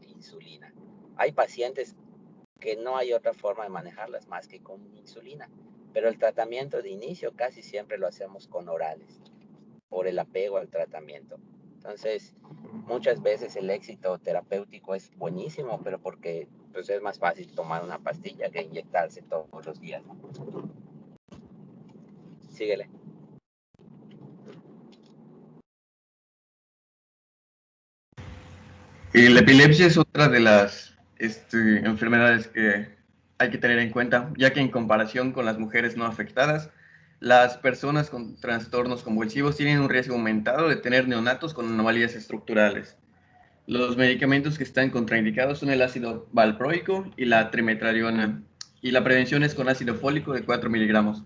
insulina. Hay pacientes que no hay otra forma de manejarlas más que con insulina, pero el tratamiento de inicio casi siempre lo hacemos con orales, por el apego al tratamiento. Entonces, muchas veces el éxito terapéutico es buenísimo, pero porque pues, es más fácil tomar una pastilla que inyectarse todos los días. Síguele. Y la epilepsia es otra de las enfermedades que hay que tener en cuenta, ya que en comparación con las mujeres no afectadas, las personas con trastornos convulsivos tienen un riesgo aumentado de tener neonatos con anomalías estructurales. Los medicamentos que están contraindicados son el ácido valproico y la trimetraliona, y la prevención es con ácido fólico de 4 miligramos.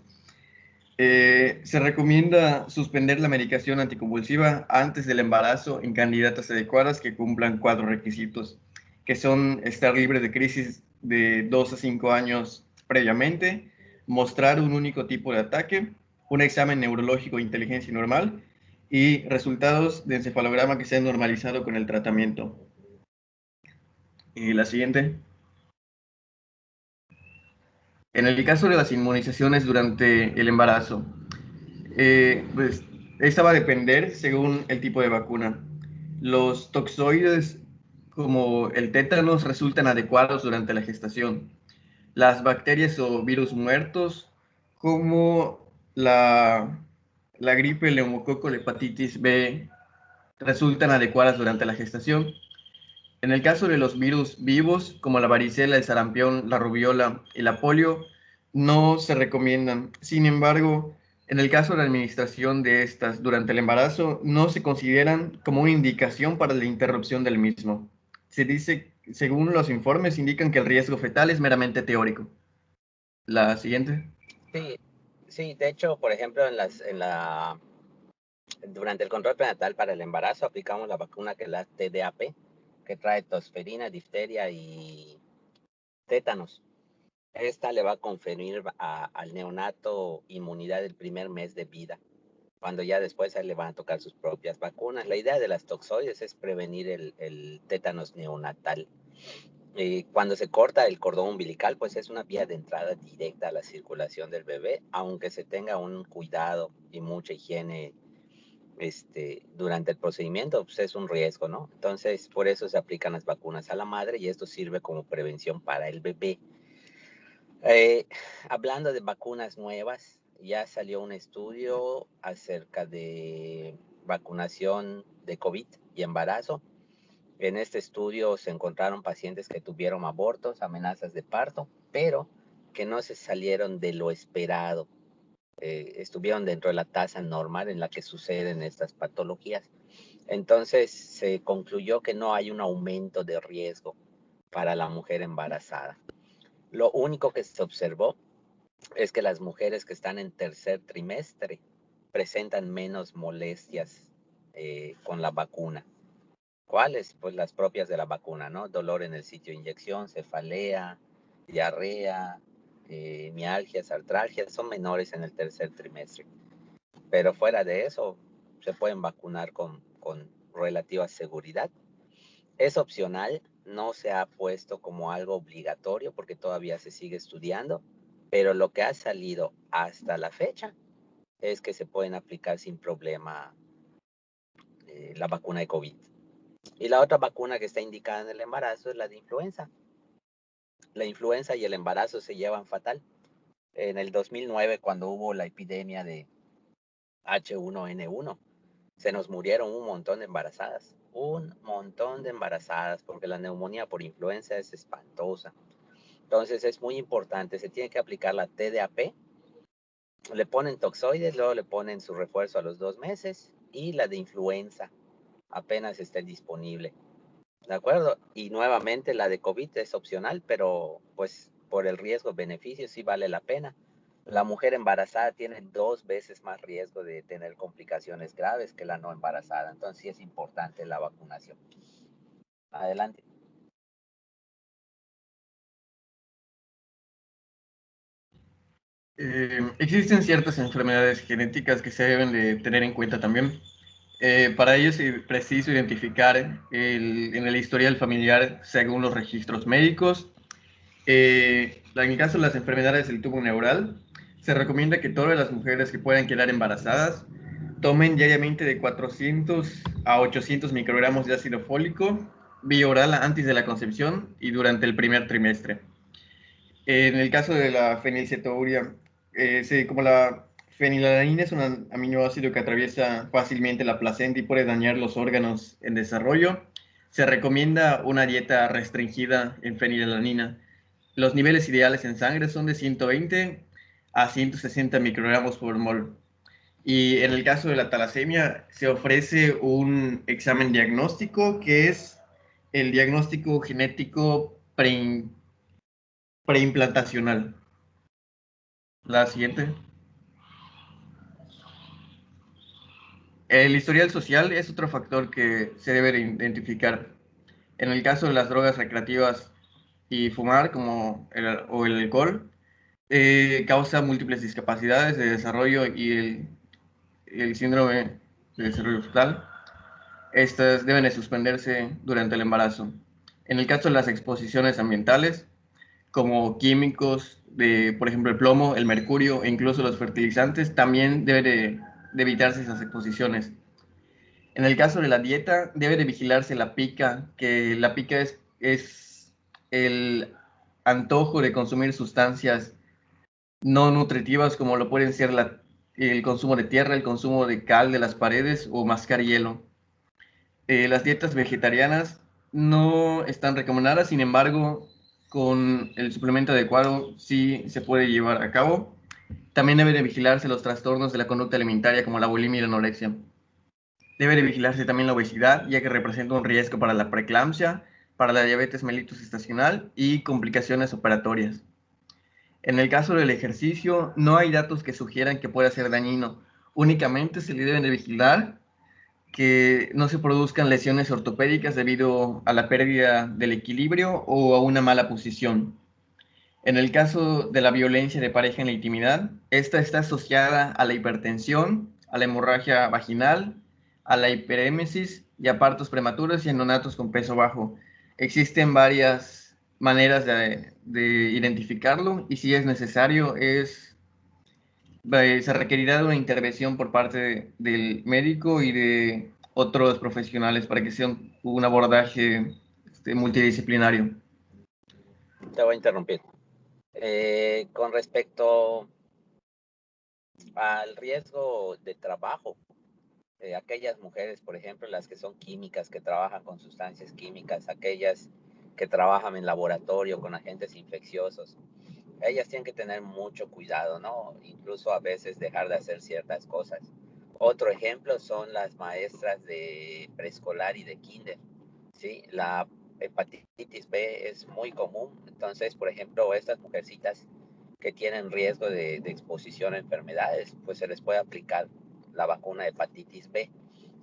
Se recomienda suspender la medicación anticonvulsiva antes del embarazo en candidatas adecuadas que cumplan 4 requisitos, que son estar libre de crisis de 2 a 5 años previamente, mostrar un único tipo de ataque, un examen neurológico de inteligencia normal y resultados de encefalograma que se han normalizado con el tratamiento. Y la siguiente. En el caso de las inmunizaciones durante el embarazo, pues esta va a depender según el tipo de vacuna. Los toxoides como el tétanos resultan adecuados durante la gestación. Las bacterias o virus muertos como la gripe, el neumococo, la hepatitis B resultan adecuadas durante la gestación. En el caso de los virus vivos, como la varicela, el sarampión, la rubiola y la polio, no se recomiendan. Sin embargo, en el caso de la administración de estas durante el embarazo, no se consideran como una indicación para la interrupción del mismo. Se dice, según los informes, indican que el riesgo fetal es meramente teórico. La siguiente. Sí, sí, de hecho, por ejemplo, durante el control prenatal para el embarazo aplicamos la vacuna que es la TDAP, que trae tosferina, difteria y tétanos. Esta le va a conferir al neonato inmunidad del primer mes de vida, cuando ya después a él le van a tocar sus propias vacunas. La idea de las toxoides es prevenir el tétanos neonatal. Cuando se corta el cordón umbilical, pues es una vía de entrada directa a la circulación del bebé, aunque se tenga un cuidado y mucha higiene durante el procedimiento, pues es un riesgo, ¿no? Entonces, por eso se aplican las vacunas a la madre y esto sirve como prevención para el bebé. Eh, Hablando de vacunas nuevas, ya salió un estudio acerca de vacunación de COVID y embarazo. En este estudio se encontraron pacientes que tuvieron abortos, amenazas de parto, pero que no se salieron de lo esperado. Estuvieron dentro de la tasa normal en la que suceden estas patologías. Entonces se concluyó que no hay un aumento de riesgo para la mujer embarazada. Lo único que se observó es que las mujeres que están en tercer trimestre presentan menos molestias con la vacuna. ¿Cuáles? Pues las propias de la vacuna, ¿no? Dolor en el sitio de inyección, cefalea, diarrea, mialgias, artralgias, son menores en el tercer trimestre. Pero fuera de eso, se pueden vacunar con relativa seguridad. Es opcional, no se ha puesto como algo obligatorio porque todavía se sigue estudiando, pero lo que ha salido hasta la fecha es que se pueden aplicar sin problema la vacuna de COVID. Y la otra vacuna que está indicada en el embarazo es la de influenza. La influenza y el embarazo se llevan fatal. En el 2009, cuando hubo la epidemia de H1N1, se nos murieron un montón de embarazadas, porque la neumonía por influenza es espantosa. Entonces es muy importante, se tiene que aplicar la TDAP, le ponen toxoides, luego le ponen su refuerzo a los 2 meses y la de influenza apenas esté disponible. ¿De acuerdo? Y nuevamente la de COVID es opcional, pero pues por el riesgo-beneficio sí vale la pena. La mujer embarazada tiene 2 veces más riesgo de tener complicaciones graves que la no embarazada. Entonces sí es importante la vacunación. Adelante. Existen ciertas enfermedades genéticas que se deben de tener en cuenta también. Para ello es preciso identificar en el historial familiar según los registros médicos. En el caso de las enfermedades del tubo neural, se recomienda que todas las mujeres que puedan quedar embarazadas tomen diariamente de 400 a 800 microgramos de ácido fólico vía oral antes de la concepción y durante el primer trimestre. En el caso de la fenilcetouria, como la fenilalanina es un aminoácido que atraviesa fácilmente la placenta y puede dañar los órganos en desarrollo, se recomienda una dieta restringida en fenilalanina. Los niveles ideales en sangre son de 120 a 160 microgramos por mol. Y en el caso de la talasemia, se ofrece un examen diagnóstico que es el diagnóstico genético preimplantacional. La siguiente. El historial social es otro factor que se debe de identificar. En el caso de las drogas recreativas y fumar, o el alcohol, causa múltiples discapacidades de desarrollo y el síndrome de desarrollo fetal. Estas deben de suspenderse durante el embarazo. En el caso de las exposiciones ambientales, como químicos por ejemplo, el plomo, el mercurio e incluso los fertilizantes, también debe de evitarse esas exposiciones. En el caso de la dieta, debe de vigilarse la pica, que la pica es el antojo de consumir sustancias no nutritivas como lo pueden ser el consumo de tierra, el consumo de cal de las paredes o mascar hielo. Las dietas vegetarianas no están recomendadas, sin embargo, con el suplemento adecuado sí se puede llevar a cabo. También debe de vigilarse los trastornos de la conducta alimentaria como la bulimia y la anorexia. Debe de vigilarse también la obesidad, ya que representa un riesgo para la preeclampsia, para la diabetes mellitus estacional y complicaciones operatorias. En el caso del ejercicio, no hay datos que sugieran que pueda ser dañino. Únicamente se le deben de vigilar que no se produzcan lesiones ortopédicas debido a la pérdida del equilibrio o a una mala posición. En el caso de la violencia de pareja en la intimidad, esta está asociada a la hipertensión, a la hemorragia vaginal, a la hiperémesis y a partos prematuros y en neonatos con peso bajo. Existen varias maneras de identificarlo y si es necesario se requerirá de una intervención por parte del médico y de otros profesionales para que sea un abordaje multidisciplinario. Te voy a interrumpir. Con respecto al riesgo de trabajo, aquellas mujeres, por ejemplo, las que son químicas, que trabajan con sustancias químicas, aquellas que trabajan en laboratorio con agentes infecciosos, ellas tienen que tener mucho cuidado, ¿no? Incluso a veces dejar de hacer ciertas cosas. Otro ejemplo son las maestras de preescolar y de kinder, ¿sí? La hepatitis B es muy común, entonces, por ejemplo, estas mujercitas que tienen riesgo de exposición a enfermedades, pues se les puede aplicar la vacuna de hepatitis B.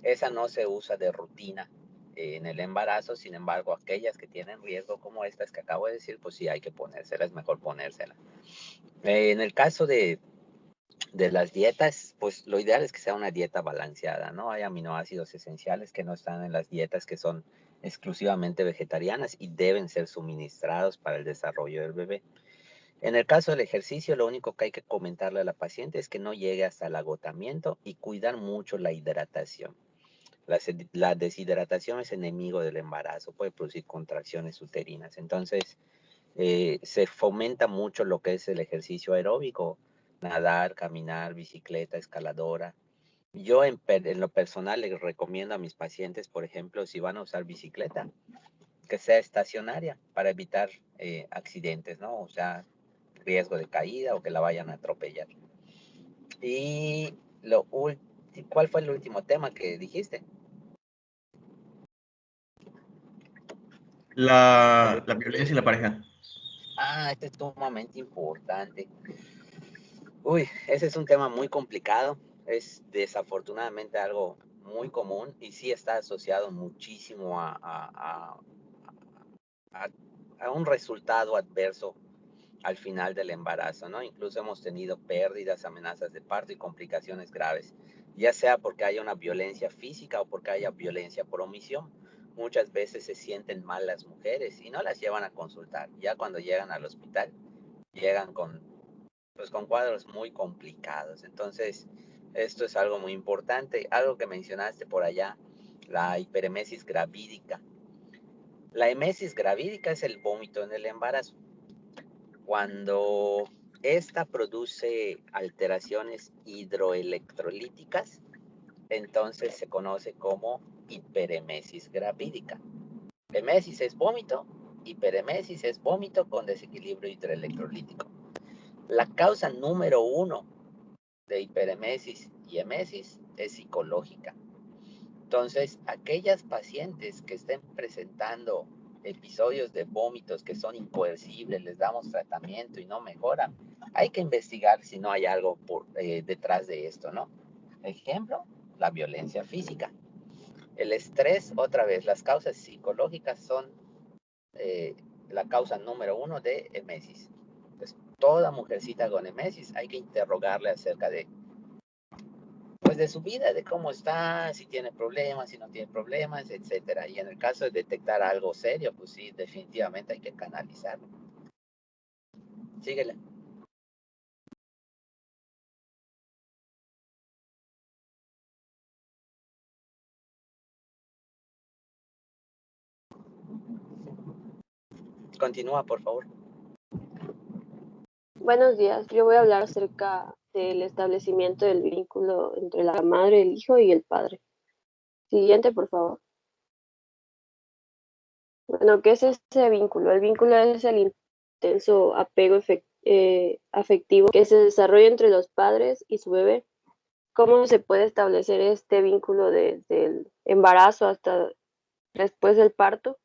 Esa no se usa de rutina en el embarazo, sin embargo, aquellas que tienen riesgo como estas que acabo de decir, pues sí hay que ponérsela, es mejor ponérsela. En el caso de las dietas, pues lo ideal es que sea una dieta balanceada, ¿no? Hay aminoácidos esenciales que no están en las dietas que son exclusivamente vegetarianas y deben ser suministrados para el desarrollo del bebé. En el caso del ejercicio, lo único que hay que comentarle a la paciente es que no llegue hasta el agotamiento y cuidar mucho la hidratación. La deshidratación es enemigo del embarazo, puede producir contracciones uterinas. Entonces, se fomenta mucho lo que es el ejercicio aeróbico, nadar, caminar, bicicleta, escaladora. Yo en lo personal les recomiendo a mis pacientes, por ejemplo, si van a usar bicicleta, que sea estacionaria para evitar accidentes, ¿no? O sea, riesgo de caída o que la vayan a atropellar. Y ¿cuál fue el último tema que dijiste? La violencia y la pareja. Este es sumamente importante. Uy, ese es un tema muy complicado. Es desafortunadamente algo muy común y sí está asociado muchísimo a, a un resultado adverso al final del embarazo, ¿no? Incluso hemos tenido pérdidas, amenazas de parto y complicaciones graves. ya sea porque haya una violencia física o porque haya violencia por omisión. Muchas veces se sienten mal las mujeres y no las llevan a consultar. Ya cuando llegan al hospital, llegan pues, con cuadros muy complicados. Entonces, esto es algo muy importante. Algo que mencionaste por allá, la hiperemesis gravídica. La emesis gravídica es el vómito en el embarazo. Cuando esta produce alteraciones hidroelectrolíticas, entonces se conoce como hiperemesis gravídica. Emesis es vómito, hiperemesis es vómito con desequilibrio hidroelectrolítico. La causa número 1 de hiperemesis y emesis es psicológica. Entonces, aquellas pacientes que estén presentando episodios de vómitos que son incoercibles, les damos tratamiento y no mejoran, hay que investigar si no hay algo detrás de esto, ¿no? Ejemplo, la violencia física. El estrés, otra vez, las causas psicológicas son la causa número 1 de emesis. Entonces, toda mujercita con emesis hay que interrogarle acerca pues de su vida, de cómo está, si tiene problemas, si no tiene problemas, etcétera. Y en el caso de detectar algo serio, pues sí, definitivamente hay que canalizarlo. Síguele. Continúa, por favor. Buenos días, yo voy a hablar acerca del establecimiento del vínculo entre la madre, el hijo y el padre. Siguiente, por favor. Bueno, ¿qué es ese vínculo? El vínculo es el intenso apego afectivo que se desarrolla entre los padres y su bebé. ¿Cómo se puede establecer este vínculo desde el embarazo hasta después del parto?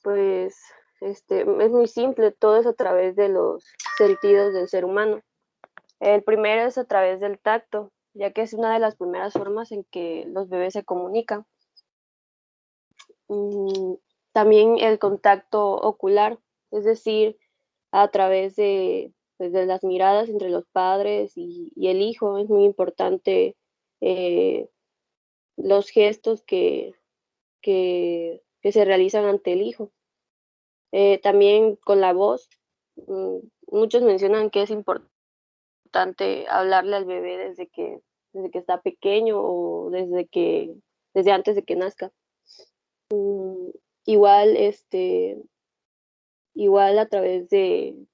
Pues es muy simple, todo es a través de los sentidos del ser humano. El primero es a través del tacto, ya que es una de las primeras formas en que los bebés se comunican. También el contacto ocular, es decir, a través pues, de las miradas entre los padres y el hijo. Es muy importante los gestos que se realizan ante el hijo. También con la voz, muchos mencionan que es importante hablarle al bebé desde que está pequeño o desde antes de que nazca. Igual, igual a través del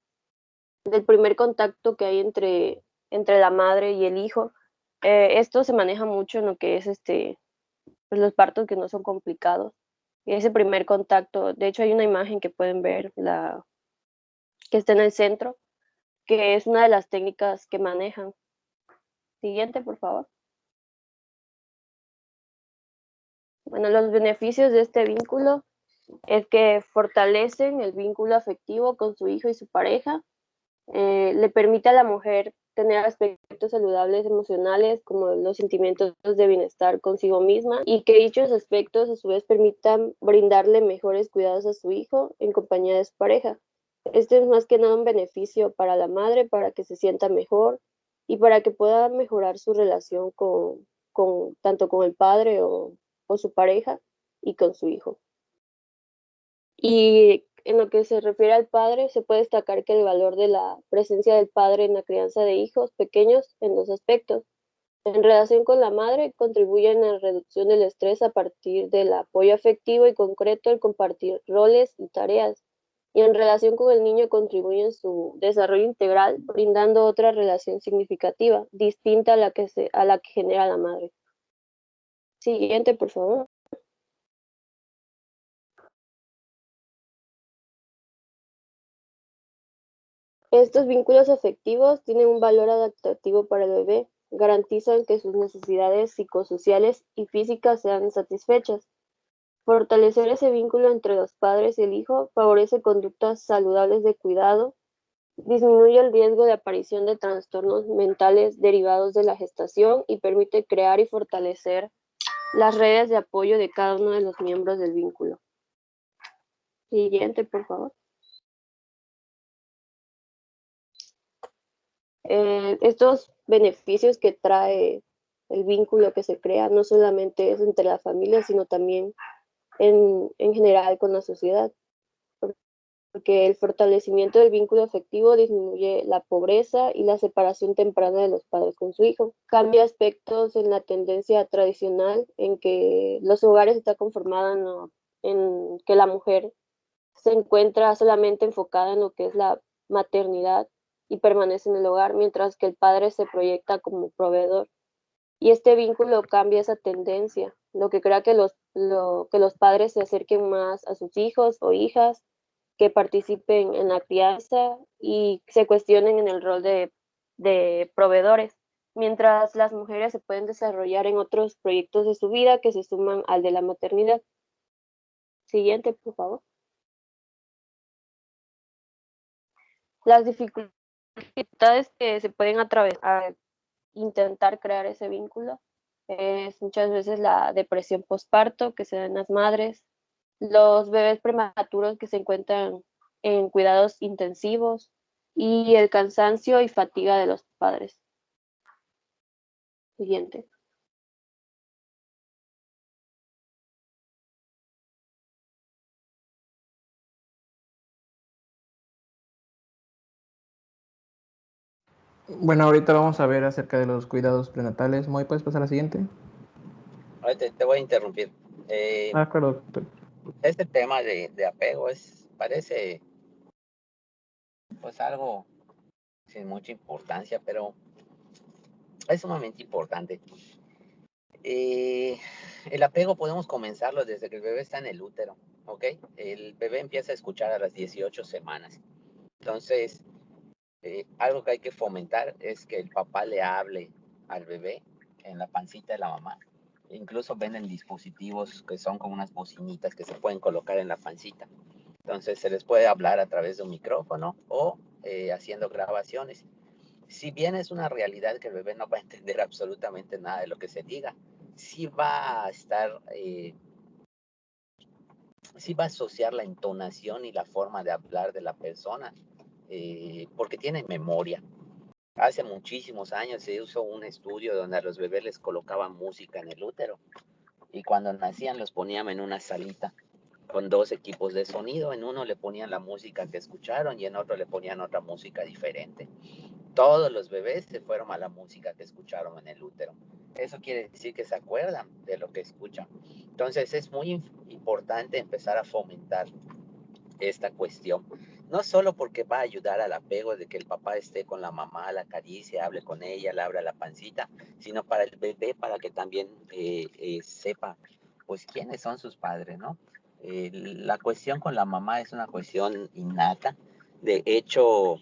primer contacto que hay entre la madre y el hijo. Esto se maneja mucho en lo que es pues los partos que no son complicados. Ese primer contacto, de hecho hay una imagen que pueden ver, que está en el centro, que es una de las técnicas que manejan. Siguiente, por favor. Bueno, los beneficios de este vínculo es que fortalecen el vínculo afectivo con su hijo y su pareja, le permite a la mujer tener aspectos saludables emocionales como los sentimientos de bienestar consigo misma y que dichos aspectos a su vez permitan brindarle mejores cuidados a su hijo en compañía de su pareja. Este es más que nada un beneficio para la madre, para que se sienta mejor y para que pueda mejorar su relación tanto con el padre o su pareja y con su hijo. Y en lo que se refiere al padre, se puede destacar que el valor de la presencia del padre en la crianza de hijos pequeños en dos aspectos. En relación con la madre, contribuyen a la reducción del estrés a partir del apoyo afectivo y concreto, el compartir roles y tareas. Y en relación con el niño, contribuyen a su desarrollo integral, brindando otra relación significativa, distinta a a la que genera la madre. Siguiente, por favor. Estos vínculos afectivos tienen un valor adaptativo para el bebé, garantizan que sus necesidades psicosociales y físicas sean satisfechas. Fortalecer ese vínculo entre los padres y el hijo favorece conductas saludables de cuidado, disminuye el riesgo de aparición de trastornos mentales derivados de la gestación y permite crear y fortalecer las redes de apoyo de cada uno de los miembros del vínculo. Siguiente, por favor. Estos beneficios que trae el vínculo que se crea no solamente es entre la familia, sino también en general con la sociedad, porque el fortalecimiento del vínculo afectivo disminuye la pobreza y la separación temprana de los padres con su hijo. Cambia aspectos en la tendencia tradicional en que los hogares están conformados en que la mujer se encuentra solamente enfocada en lo que es la maternidad y permanece en el hogar, mientras que el padre se proyecta como proveedor. Y este vínculo cambia esa tendencia, lo que crea que que los padres se acerquen más a sus hijos o hijas, que participen en la crianza y se cuestionen en el rol de proveedores, mientras las mujeres se pueden desarrollar en otros proyectos de su vida que se suman al de la maternidad. Siguiente, por favor. Las dificultades que se pueden atravesar al intentar crear ese vínculo es muchas veces la depresión postparto que se da en las madres, los bebés prematuros que se encuentran en cuidados intensivos y el cansancio y fatiga de los padres. Siguiente. Bueno, ahorita vamos a ver acerca de los cuidados prenatales. Moy, ¿puedes pasar a la siguiente? Ahorita te voy a interrumpir. Claro, doctor. Este tema de apego parece pues algo sin mucha importancia, pero es sumamente importante. El apego podemos comenzarlo desde que el bebé está en el útero, ¿ok? El bebé empieza a escuchar a las 18 semanas. Entonces, algo que hay que fomentar es que el papá le hable al bebé en la pancita de la mamá. Incluso venden dispositivos que son como unas bocinitas que se pueden colocar en la pancita. Entonces se les puede hablar a través de un micrófono o haciendo grabaciones. Si bien es una realidad que el bebé no va a entender absolutamente nada de lo que se diga, sí va a estar, sí va a asociar la entonación y la forma de hablar de la persona, porque tiene memoria. Hace muchísimos años se hizo un estudio donde a los bebés les colocaban música en el útero y cuando nacían los ponían en una salita con dos equipos de sonido. En uno le ponían la música que escucharon y en otro le ponían otra música diferente. Todos los bebés se fueron a la música que escucharon en el útero. Eso quiere decir que se acuerdan de lo que escuchan. Entonces es muy importante empezar a fomentar esta cuestión. No solo porque va a ayudar al apego de que el papá esté con la mamá, la acaricie, hable con ella, le abra la pancita, sino para el bebé, para que también sepa, pues, quiénes son sus padres, ¿no? La cuestión con la mamá es una cuestión innata. De hecho,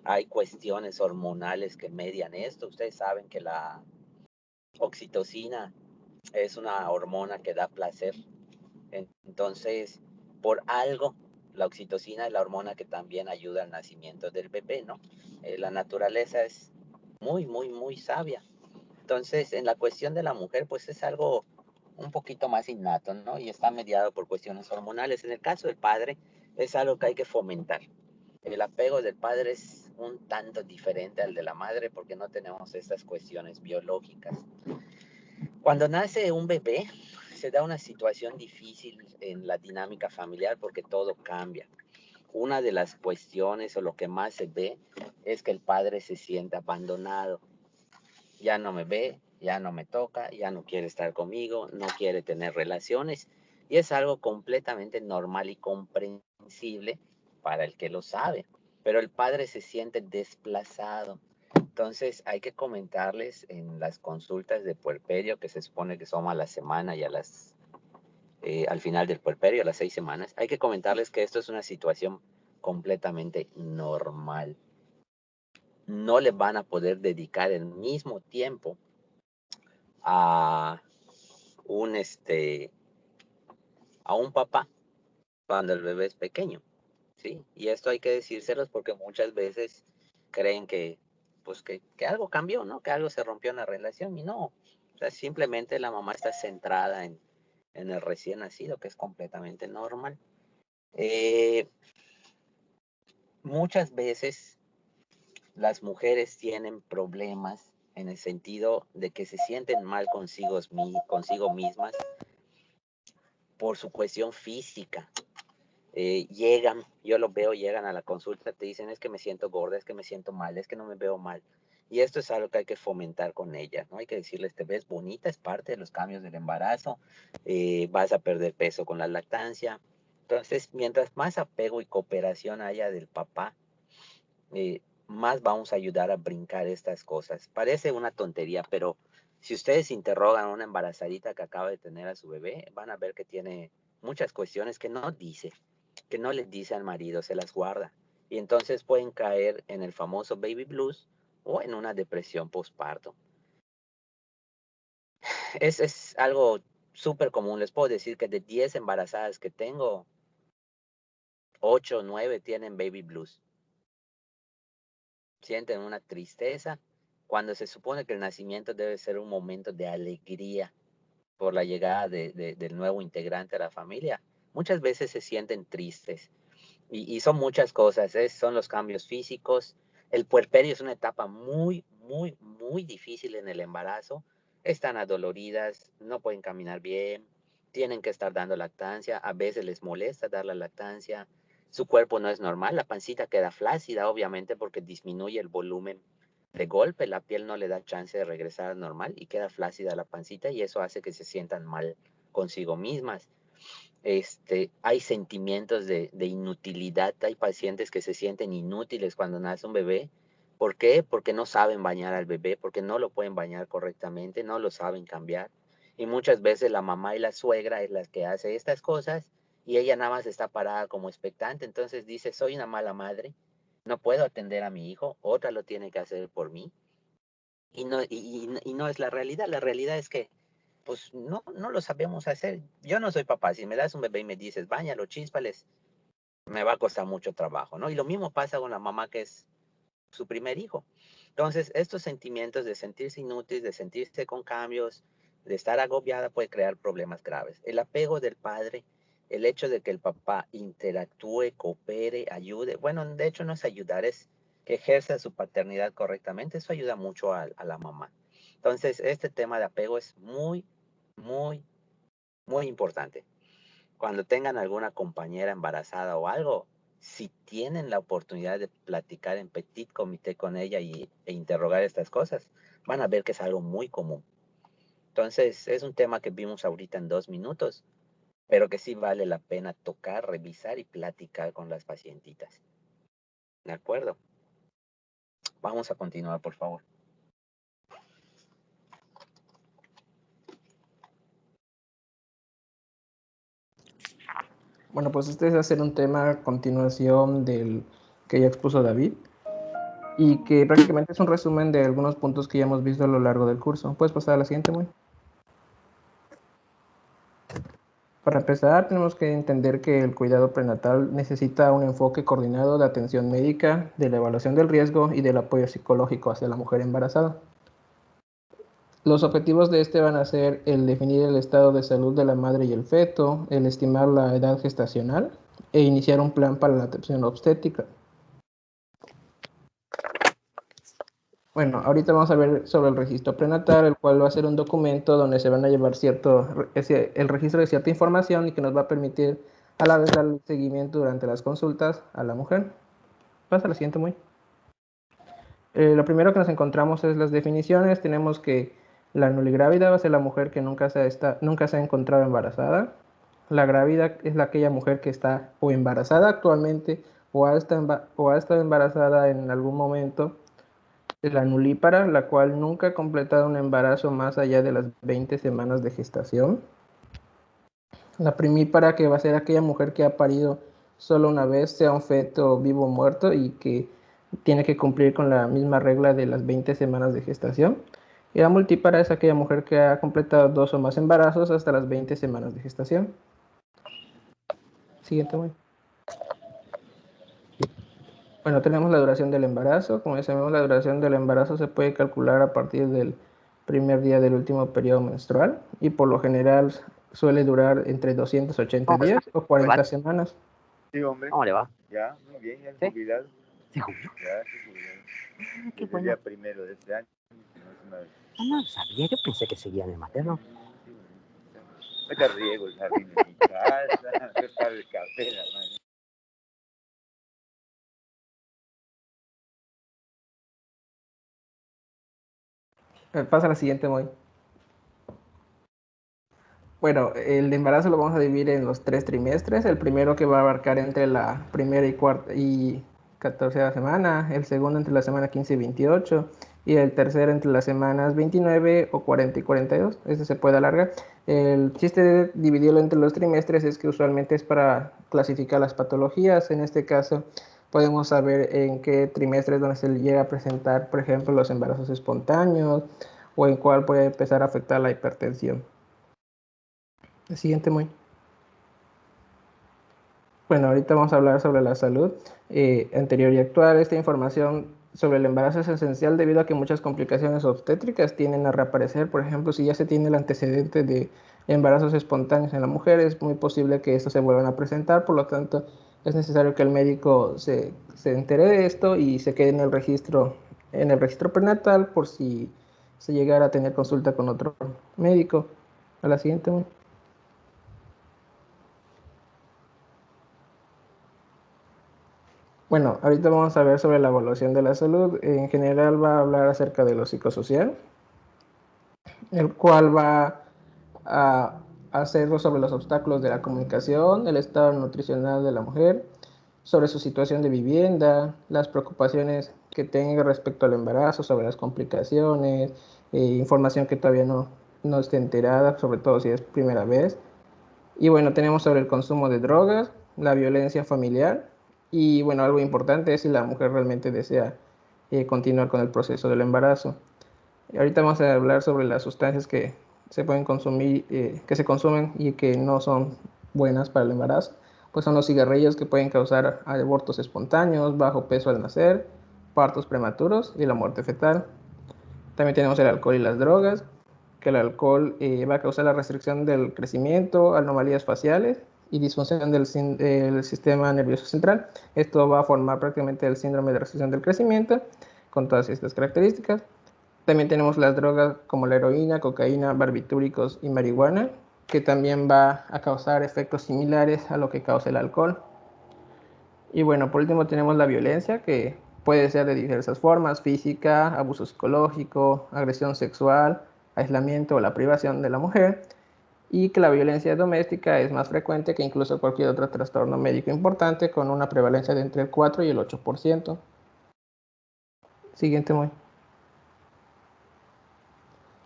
hay cuestiones hormonales que median esto. Ustedes saben que la oxitocina es una hormona que da placer. Entonces, por algo, la oxitocina es la hormona que también ayuda al nacimiento del bebé, ¿no? La naturaleza es muy, muy, muy sabia. Entonces, en la cuestión de la mujer, pues es algo un poquito más innato, ¿no? Y está mediado por cuestiones hormonales. En el caso del padre, es algo que hay que fomentar. El apego del padre es un tanto diferente al de la madre porque no tenemos estas cuestiones biológicas. Cuando nace un bebé, se da una situación difícil en la dinámica familiar porque todo cambia. Una de las cuestiones o lo que más se ve es que el padre se siente abandonado. Ya no me ve, ya no me toca, ya no quiere estar conmigo, no quiere tener relaciones. Y es algo completamente normal y comprensible para el que lo sabe. Pero el padre se siente desplazado. Entonces hay que comentarles en las consultas de puerperio, que se supone que son a la semana y al final del puerperio, a las 6 semanas, hay que comentarles que esto es una situación completamente normal. No le van a poder dedicar el mismo tiempo a a un papá cuando el bebé es pequeño, ¿sí? Y esto hay que decírselos porque muchas veces creen que, pues que algo cambió, ¿no? Que algo se rompió en la relación y no. O sea, simplemente la mamá está centrada en el recién nacido, que es completamente normal. Muchas veces las mujeres tienen problemas en el sentido de que se sienten mal consigo mismas por su cuestión física. Llegan, yo los veo, llegan a la consulta, te dicen es que me siento gorda, es que me siento mal, es que no me veo mal. Y esto es algo que hay que fomentar con ellas, ¿no? Hay que decirles, te ves bonita, es parte de los cambios del embarazo, vas a perder peso con la lactancia. Entonces, mientras más apego y cooperación haya del papá, más vamos a ayudar a brincar estas cosas. Parece una tontería, pero si ustedes interrogan a una embarazadita que acaba de tener a su bebé, van a ver que tiene muchas cuestiones que no dice, que no les dice al marido, se las guarda. Y entonces pueden caer en el famoso baby blues o en una depresión postparto. Es algo súper común. Les puedo decir que de 10 embarazadas que tengo, 8 o 9 tienen baby blues. Sienten una tristeza cuando se supone que el nacimiento debe ser un momento de alegría por la llegada del nuevo integrante a la familia. Muchas veces se sienten tristes y son muchas cosas, son los cambios físicos. El puerperio es una etapa muy, muy, muy difícil en el embarazo. Están adoloridas, no pueden caminar bien, tienen que estar dando lactancia, a veces les molesta dar la lactancia, su cuerpo no es normal, la pancita queda flácida, obviamente, porque disminuye el volumen de golpe, la piel no le da chance de regresar al normal y queda flácida la pancita y eso hace que se sientan mal consigo mismas. Hay sentimientos de inutilidad, hay pacientes que se sienten inútiles cuando nace un bebé. ¿Por qué? Porque no saben bañar al bebé, porque no lo pueden bañar correctamente, no lo saben cambiar. Y muchas veces la mamá y la suegra es la que hace estas cosas y ella nada más está parada como expectante. Entonces dice, soy una mala madre, no puedo atender a mi hijo, otra lo tiene que hacer por mí. Y no es la realidad es que pues no lo sabemos hacer. Yo no soy papá, si me das un bebé y me dices, báñalo, chíspales, me va a costar mucho trabajo, ¿no? Y lo mismo pasa con la mamá que es su primer hijo. Entonces, estos sentimientos de sentirse inútil, de sentirse con cambios, de estar agobiada, puede crear problemas graves. El apego del padre, el hecho de que el papá interactúe, coopere, ayude, bueno, de hecho no es ayudar, es que ejerza su paternidad correctamente, eso ayuda mucho a la mamá. Entonces, este tema de apego es muy, muy, muy importante. Cuando tengan alguna compañera embarazada o algo, si tienen la oportunidad de platicar en petit comité con ella e interrogar estas cosas, van a ver que es algo muy común. Entonces, es un tema que vimos ahorita en 2 minutos, pero que sí vale la pena tocar, revisar y platicar con las pacientitas. ¿De acuerdo? Vamos a continuar, por favor. Bueno, pues este va a ser un tema a continuación del que ya expuso David y que prácticamente es un resumen de algunos puntos que ya hemos visto a lo largo del curso. ¿Puedes pasar a la siguiente, Muy? Para empezar, tenemos que entender que el cuidado prenatal necesita un enfoque coordinado de atención médica, de la evaluación del riesgo y del apoyo psicológico hacia la mujer embarazada. Los objetivos de este van a ser el definir el estado de salud de la madre y el feto, el estimar la edad gestacional e iniciar un plan para la atención obstétrica. Bueno, ahorita vamos a ver sobre el registro prenatal, el cual va a ser un documento donde se van a llevar el registro de cierta información y que nos va a permitir a la vez dar seguimiento durante las consultas a la mujer. Pasa a la siguiente, Muy. Lo primero que nos encontramos es las definiciones. Tenemos que la nuligrávida va a ser la mujer que nunca se ha encontrado embarazada. La grávida es aquella mujer que está o embarazada actualmente o ha estado embarazada en algún momento. La nulípara, la cual nunca ha completado un embarazo más allá de las 20 semanas de gestación. La primípara, que va a ser aquella mujer que ha parido solo una vez, sea un feto vivo o muerto, y que tiene que cumplir con la misma regla de las 20 semanas de gestación. Y la multípara es aquella mujer que ha completado 2 o más embarazos hasta las 20 semanas de gestación. Siguiente, muy. Bueno, tenemos la duración del embarazo. Como ya sabemos, la duración del embarazo se puede calcular a partir del primer día del último periodo menstrual y por lo general suele durar entre 280 días o 40 semanas. Sí, hombre. ¿Cómo le va? Ya, muy bien, ya ¿Sí? jubilado. ¿Se jubiló? Ya, estoy jubilado. Qué Desde bueno. el día 1 de este año. No sabía, yo pensé que seguía en el materno. Ahorita riego el jardín en mi casa, preparo el café, hermano. Pasa a la siguiente, Moy. Bueno, el embarazo lo vamos a dividir en los 3 trimestres. El primero que va a abarcar entre la primera y cuarta y 14ª semana, el segundo entre la semana 15 y 28, y el tercero entre las semanas 29 o 40 y 42. Este se puede alargar. El chiste de dividirlo entre los trimestres es que usualmente es para clasificar las patologías. En este caso, podemos saber en qué trimestre es donde se llega a presentar, por ejemplo, los embarazos espontáneos, o en cuál puede empezar a afectar la hipertensión. El siguiente, Muy. Bueno, ahorita vamos a hablar sobre la salud anterior y actual. Esta información sobre el embarazo es esencial debido a que muchas complicaciones obstétricas tienden a reaparecer. Por ejemplo, si ya se tiene el antecedente de embarazos espontáneos en la mujer, es muy posible que estos se vuelvan a presentar. Por lo tanto, es necesario que el médico se entere de esto y se quede en el registro prenatal por si se llegara a tener consulta con otro médico. A la siguiente, Muy. Bueno, ahorita vamos a ver sobre la evaluación de la salud. En general va a hablar acerca de lo psicosocial, el cual va a hacerlo sobre los obstáculos de la comunicación, el estado nutricional de la mujer, sobre su situación de vivienda, las preocupaciones que tenga respecto al embarazo, sobre las complicaciones, información que todavía no esté enterada, sobre todo si es primera vez. Y bueno, tenemos sobre el consumo de drogas, la violencia familiar y bueno, algo importante es si la mujer realmente desea continuar con el proceso del embarazo. Ahorita vamos a hablar sobre las sustancias que se pueden consumir, que se consumen y que no son buenas para el embarazo. Pues son los cigarrillos que pueden causar abortos espontáneos, bajo peso al nacer, partos prematuros y la muerte fetal. También tenemos el alcohol y las drogas, que el alcohol va a causar la restricción del crecimiento, anomalías faciales y disfunción del sistema nervioso central. Esto va a formar prácticamente el síndrome de restricción del crecimiento con todas estas características. También tenemos las drogas como la heroína, cocaína, barbitúricos y marihuana, que también va a causar efectos similares a lo que causa el alcohol. Y bueno, por último tenemos la violencia, que puede ser de diversas formas: física, abuso psicológico, agresión sexual, aislamiento o la privación de la mujer, y que la violencia doméstica es más frecuente que incluso cualquier otro trastorno médico importante, con una prevalencia de entre el 4 y el 8%. Siguiente, Muy.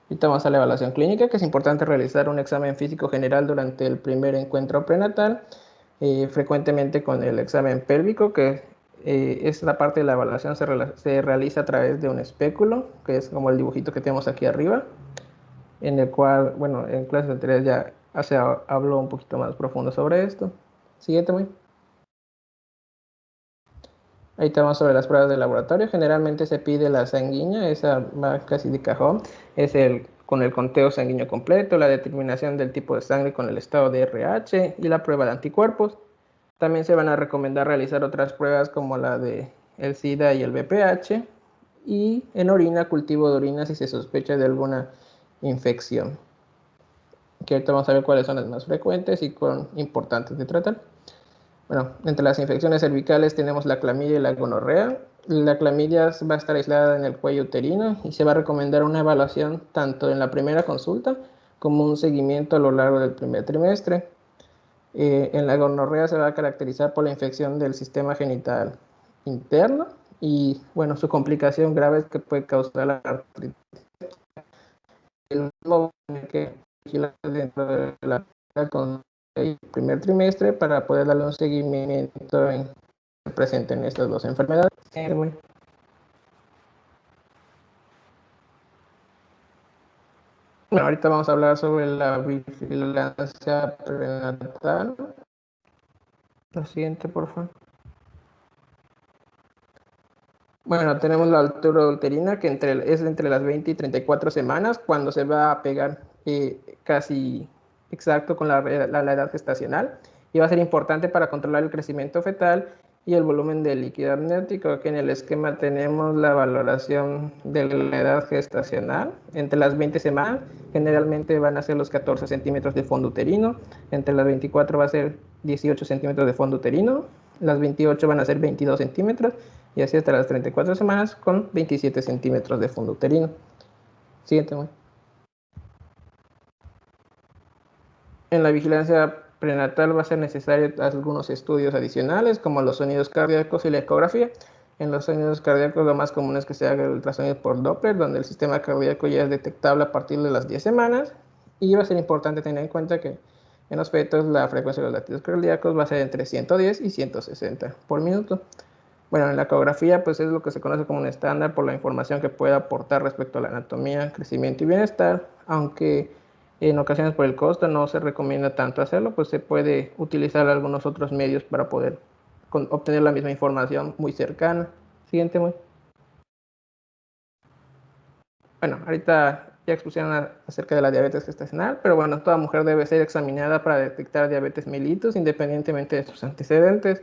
Ahorita vamos a la evaluación clínica, que es importante realizar un examen físico general durante el primer encuentro prenatal, frecuentemente con el examen pélvico, que esta parte de la evaluación se realiza a través de un espéculo, que es como el dibujito que tenemos aquí arriba, en el cual, bueno, en clases anteriores ya habló un poquito más profundo sobre esto. Siguiente, Muy. Ahí estamos sobre las pruebas de laboratorio. Generalmente se pide la sanguínea, esa va casi de cajón. Es con el conteo sanguíneo completo, la determinación del tipo de sangre con el estado de RH y la prueba de anticuerpos. También se van a recomendar realizar otras pruebas como la de el SIDA y el VPH. Y en orina, cultivo de orina si se sospecha de alguna infección. Que ahorita vamos a ver cuáles son las más frecuentes y importantes de tratar. Bueno, entre las infecciones cervicales tenemos la clamidia y la gonorrea. La clamidia va a estar aislada en el cuello uterino y se va a recomendar una evaluación tanto en la primera consulta como un seguimiento a lo largo del primer trimestre. En la gonorrea se va a caracterizar por la infección del sistema genital interno y, bueno, su complicación grave es que puede causar la artritis. El mismo que vigilar dentro de la con el primer trimestre para poder darle un seguimiento presente en estas dos enfermedades. Bueno, ahorita vamos a hablar sobre la vigilancia prenatal. La siguiente, por favor. Bueno, tenemos la altura uterina, que es entre las 20 y 34 semanas, cuando se va a pegar casi exacto con la edad gestacional, y va a ser importante para controlar el crecimiento fetal y el volumen de líquido amniótico. Aquí en el esquema tenemos la valoración de la edad gestacional. Entre las 20 semanas generalmente van a ser los 14 centímetros de fondo uterino, entre las 24 va a ser 18 centímetros de fondo uterino, las 28 van a ser 22 centímetros y así hasta las 34 semanas con 27 centímetros de fondo uterino. Siguiente. En la vigilancia prenatal va a ser necesario algunos estudios adicionales como los sonidos cardíacos y la ecografía. En los sonidos cardíacos lo más común es que se haga el ultrasonido por Doppler, donde el sistema cardíaco ya es detectable a partir de las 10 semanas. Y va a ser importante tener en cuenta que en los fetos la frecuencia de los latidos cardíacos va a ser entre 110 y 160 por minuto. Bueno, en la ecografía pues es lo que se conoce como un estándar por la información que puede aportar respecto a la anatomía, crecimiento y bienestar, aunque en ocasiones por el costo no se recomienda tanto hacerlo, pues se puede utilizar algunos otros medios para poder obtener la misma información muy cercana. Siguiente, muy. Bueno, ahorita ya expusieron acerca de la diabetes gestacional, pero bueno, toda mujer debe ser examinada para detectar diabetes mellitus independientemente de sus antecedentes.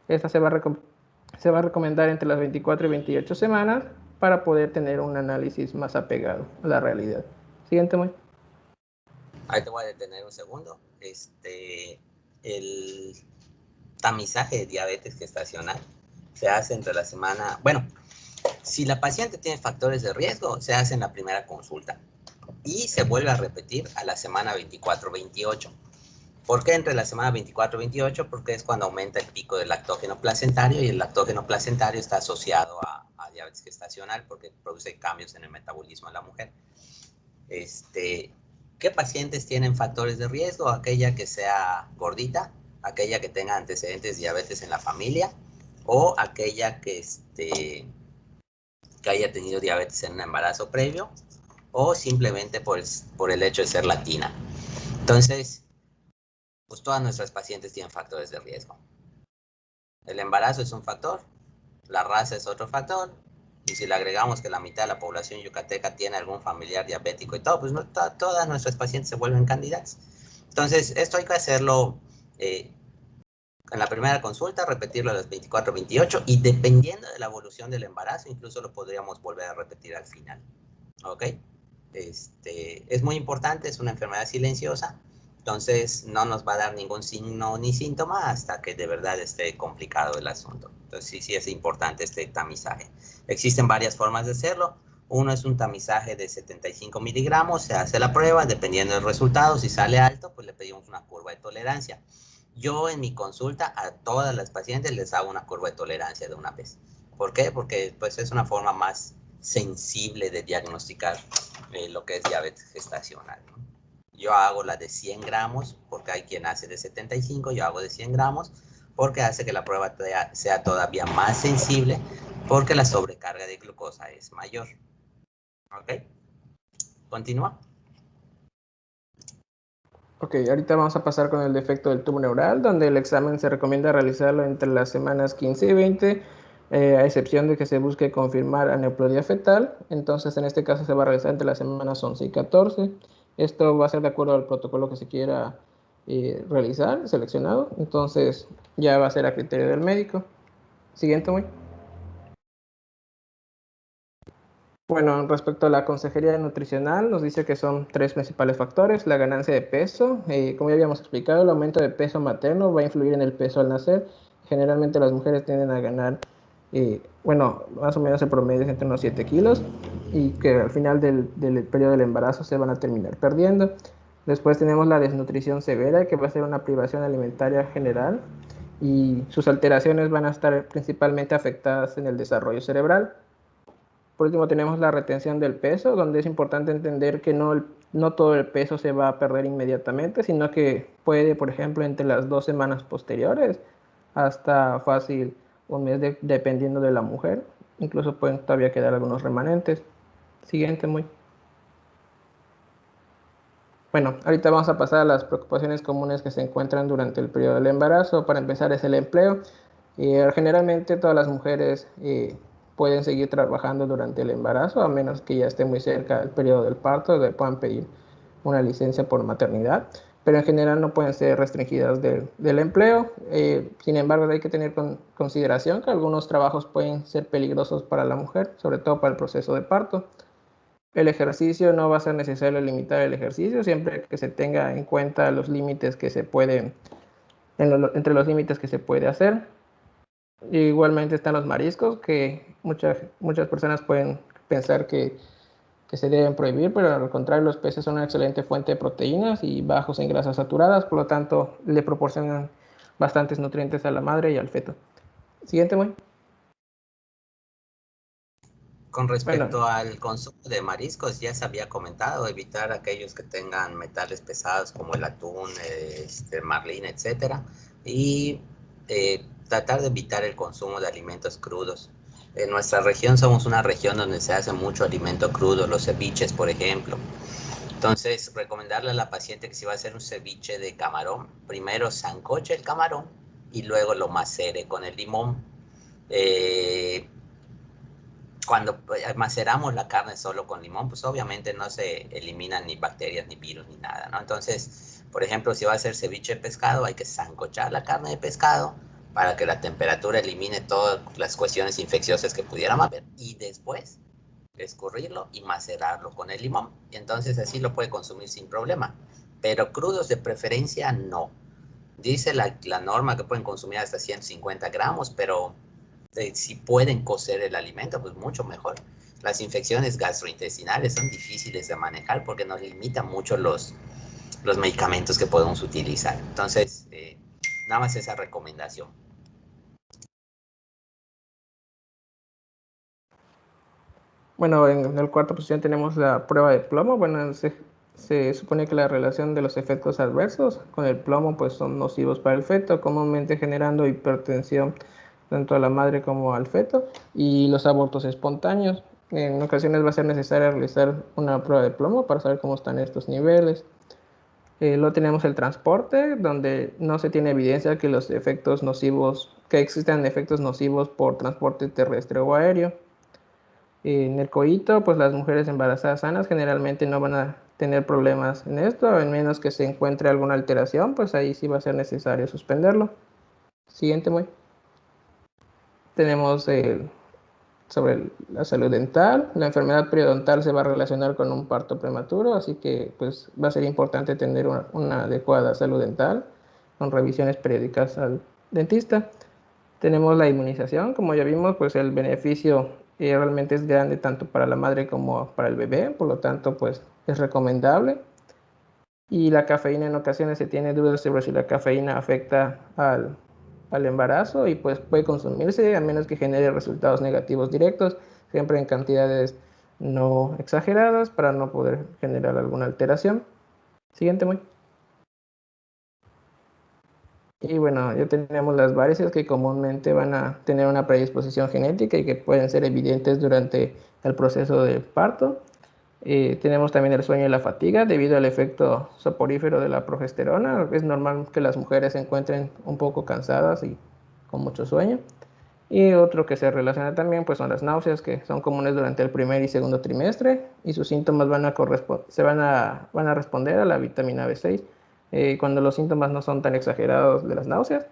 Esta se va a recomendar entre las 24 y 28 semanas para poder tener un análisis más apegado a la realidad. Siguiente, muy. Ahí te voy a detener un segundo. El tamizaje de diabetes gestacional se hace entre la semana... Bueno, si la paciente tiene factores de riesgo, se hace en la primera consulta y se vuelve a repetir a la semana 24-28. ¿Por qué entre la semana 24-28? Porque es cuando aumenta el pico del lactógeno placentario y el lactógeno placentario está asociado a diabetes gestacional porque produce cambios en el metabolismo de la mujer. ¿Qué pacientes tienen factores de riesgo? Aquella que sea gordita, aquella que tenga antecedentes de diabetes en la familia o aquella que haya tenido diabetes en un embarazo previo o simplemente por el hecho de ser latina. Entonces, pues todas nuestras pacientes tienen factores de riesgo. El embarazo es un factor, la raza es otro factor, y si le agregamos que la mitad de la población yucateca tiene algún familiar diabético y todo, pues no, todas nuestras pacientes se vuelven candidatas. Entonces, esto hay que hacerlo en la primera consulta, repetirlo a las 24-28 y dependiendo de la evolución del embarazo, incluso lo podríamos volver a repetir al final. ¿Ok? Es muy importante, es una enfermedad silenciosa, entonces no nos va a dar ningún signo ni síntoma hasta que de verdad esté complicado el asunto. Entonces sí es importante este tamizaje. Existen varias formas de hacerlo. Uno es un tamizaje de 75 miligramos, se hace la prueba, dependiendo del resultado, si sale alto, pues le pedimos una curva de tolerancia. Yo en mi consulta a todas las pacientes les hago una curva de tolerancia de una vez. ¿Por qué? Porque pues es una forma más sensible de diagnosticar lo que es diabetes gestacional, ¿no? Yo hago la de 100 gramos porque hay quien hace de 75, yo hago de 100 gramos porque hace que la prueba sea todavía más sensible porque la sobrecarga de glucosa es mayor. ¿Ok? Continúa. Ok, ahorita vamos a pasar con el defecto del tubo neural, donde el examen se recomienda realizarlo entre las semanas 15 y 20, a excepción de que se busque confirmar aneuploidía fetal. Entonces, en este caso se va a realizar entre las semanas 11 y 14. Esto va a ser de acuerdo al protocolo que se quiera realizar, seleccionado. Entonces, ya va a ser a criterio del médico. Siguiente, muy. Bueno, respecto a la consejería nutricional, nos dice que son 3 principales factores. La ganancia de peso, como ya habíamos explicado, el aumento de peso materno va a influir en el peso al nacer. Generalmente las mujeres tienden a ganar, más o menos el promedio es entre unos 7 kilos y que al final del periodo del embarazo se van a terminar perdiendo. Después tenemos la desnutrición severa, que va a ser una privación alimentaria general y sus alteraciones van a estar principalmente afectadas en el desarrollo cerebral. Por último tenemos la retención del peso, donde es importante entender que no todo el peso se va a perder inmediatamente, sino que puede, por ejemplo, entre las 2 semanas posteriores hasta fácil un mes dependiendo de la mujer. Incluso pueden todavía quedar algunos remanentes. Siguiente, muy. Bueno, ahorita vamos a pasar a las preocupaciones comunes que se encuentran durante el periodo del embarazo. Para empezar es el empleo. Generalmente todas las mujeres pueden seguir trabajando durante el embarazo, a menos que ya esté muy cerca del periodo del parto, donde puedan pedir una licencia por maternidad. pero en general no pueden ser restringidas del empleo. Sin embargo, hay que tener consideración que algunos trabajos pueden ser peligrosos para la mujer, sobre todo para el proceso de parto. El ejercicio no va a ser necesario limitar el ejercicio, siempre que se tenga en cuenta los límites que se pueden, entre los límites que se puede hacer. Igualmente están los mariscos, que muchas personas pueden pensar que se deben prohibir, pero al contrario, los peces son una excelente fuente de proteínas y bajos en grasas saturadas, por lo tanto, le proporcionan bastantes nutrientes a la madre y al feto. Siguiente, muy. Con respecto al consumo de mariscos, ya se había comentado, evitar aquellos que tengan metales pesados como el atún, el marlín, etcétera, y tratar de evitar el consumo de alimentos crudos. En nuestra región somos una región donde se hace mucho alimento crudo, los ceviches, por ejemplo. Entonces, recomendarle a la paciente que si va a hacer un ceviche de camarón, primero sancoche el camarón y luego lo macere con el limón. Cuando maceramos la carne solo con limón, pues obviamente no se eliminan ni bacterias, ni virus, ni nada, ¿no? Entonces, por ejemplo, si va a hacer ceviche de pescado, hay que sancochar la carne de pescado para que la temperatura elimine todas las cuestiones infecciosas que pudieran haber y después escurrirlo y macerarlo con el limón. Y entonces así lo puede consumir sin problema. Pero crudos de preferencia no. Dice la norma que pueden consumir hasta 150 gramos, pero si pueden cocer el alimento, pues mucho mejor. Las infecciones gastrointestinales son difíciles de manejar porque nos limitan mucho los medicamentos que podemos utilizar. Entonces, nada más esa recomendación. Bueno, en la cuarta posición tenemos la prueba de plomo. Bueno, se supone que la relación de los efectos adversos con el plomo pues son nocivos para el feto, comúnmente generando hipertensión tanto a la madre como al feto, y los abortos espontáneos. En ocasiones va a ser necesario realizar una prueba de plomo para saber cómo están estos niveles. Luego tenemos el transporte, donde no se tiene evidencia que los efectos nocivos, que existan efectos nocivos por transporte terrestre o aéreo. En el coito, pues las mujeres embarazadas sanas generalmente no van a tener problemas en esto, a menos que se encuentre alguna alteración, pues ahí sí va a ser necesario suspenderlo. Siguiente, muy. Tenemos sobre la salud dental. La enfermedad periodontal se va a relacionar con un parto prematuro, así que pues va a ser importante tener una adecuada salud dental con revisiones periódicas al dentista. Tenemos la inmunización, como ya vimos, pues el beneficio realmente es grande tanto para la madre como para el bebé, por lo tanto pues es recomendable. Y la cafeína, en ocasiones se tiene dudas sobre si la cafeína afecta al embarazo y pues puede consumirse a menos que genere resultados negativos directos, siempre en cantidades no exageradas para no poder generar alguna alteración. Siguiente, muy. Y bueno, ya tenemos las varices que comúnmente van a tener una predisposición genética y que pueden ser evidentes durante el proceso de parto. Tenemos también el sueño y la fatiga debido al efecto soporífero de la progesterona. Es normal que las mujeres se encuentren un poco cansadas y con mucho sueño. Y otro que se relaciona también pues son las náuseas, que son comunes durante el primer y segundo trimestre, y sus síntomas van a responder a la vitamina B6. Cuando los síntomas no son tan exagerados de las náuseas,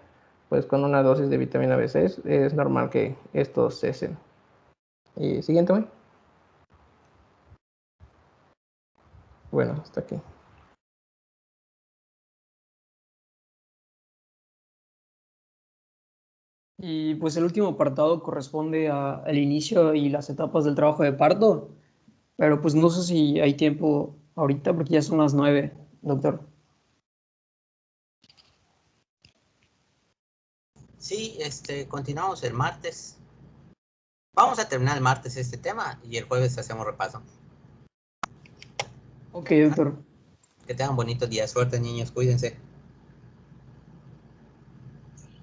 pues con una dosis de vitamina B6 es normal que estos cesen. Siguiente, ¿no? Bueno, hasta aquí. Y pues el último apartado corresponde al inicio y las etapas del trabajo de parto, pero pues no sé si hay tiempo ahorita porque ya son las 9, doctor. Sí, continuamos el martes. Vamos a terminar el martes este tema y el jueves hacemos repaso. Ok, doctor. Que tengan un bonito día. Suerte, niños. Cuídense.